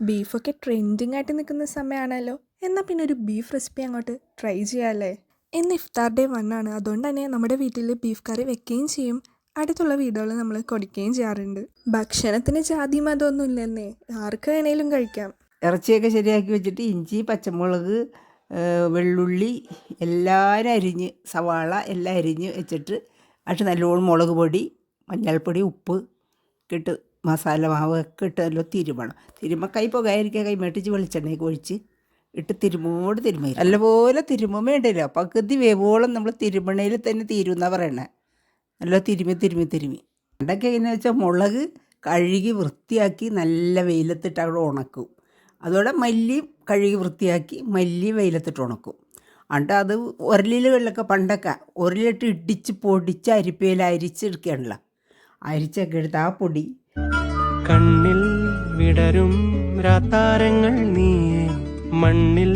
ബീഫൊക്കെ ട്രെൻഡിങ് ആയിട്ട് നിൽക്കുന്ന സമയമാണല്ലോ. എന്നാൽ പിന്നെ ഒരു ബീഫ് റെസിപ്പി അങ്ങോട്ട് ട്രൈ ചെയ്യാമല്ലേ. ഇന്ന് ഇഫ്താർ ഡേ 1 ആണ്. അതുകൊണ്ട് തന്നെ നമ്മുടെ വീട്ടിൽ ബീഫ് കറി വെക്കുകയും ചെയ്യും. അടുത്തുള്ള വീടുകൾ നമ്മൾ കൊടുക്കുകയും ചെയ്യാറുണ്ട്. ഭക്ഷണത്തിന് ജാതി മതമൊന്നും ഇല്ലെന്നേ, ആർക്ക് വേണേലും കഴിക്കാം. ഇറച്ചിയൊക്കെ ശരിയാക്കി വെച്ചിട്ട് ഇഞ്ചി, പച്ചമുളക്, വെള്ളുള്ളി എല്ലാവരും അരിഞ്ഞ്, സവാള എല്ലാം അരിഞ്ഞ് വെച്ചിട്ട് അത് നല്ലോണം മുളക് പൊടി, മഞ്ഞൾപ്പൊടി, ഉപ്പ് ഇട്ട് മസാല മാവൊക്കെ ഇട്ട് നല്ല തിരുമ്പണം. കൈ പുകയായിരിക്കുക, കൈ മേട്ടിച്ച് വെളിച്ചെണ്ണയൊക്കെ ഒഴിച്ച് ഇട്ട് തിരുമ്മ നല്ലപോലെ തിരുമ്മ വേണ്ടില്ല. പകുതി വേവോളം നമ്മൾ തിരുമണയിൽ തന്നെ തീരുമെന്നാണ് പറയണേ. നല്ല തിരുമ്മി പണ്ടൊക്കെ എങ്ങനെയാണെന്ന് വെച്ചാൽ മുളക് കഴുകി വൃത്തിയാക്കി നല്ല വെയിലത്തിട്ട് അവിടെ ഉണക്കും. അതോടെ മല്ലി കഴുകി വൃത്തിയാക്കി മല്ലി വെയിലത്തിട്ട് ഉണക്കും. എന്നിട്ട് അത് ഉരലുകളിലൊക്കെ പണ്ടൊക്കെ ഉരലിട്ട് ഇടിച്ച് പൊടിച്ച് അരിപ്പയിൽ അരിച്ചെടുക്കുകയാണല്ലോ. അരിച്ചൊക്കെ എടുത്ത് ആ പൊടി കണ്ണിൽ വിടരും രാത്താരങ്ങൾ നീ മണ്ണിൽ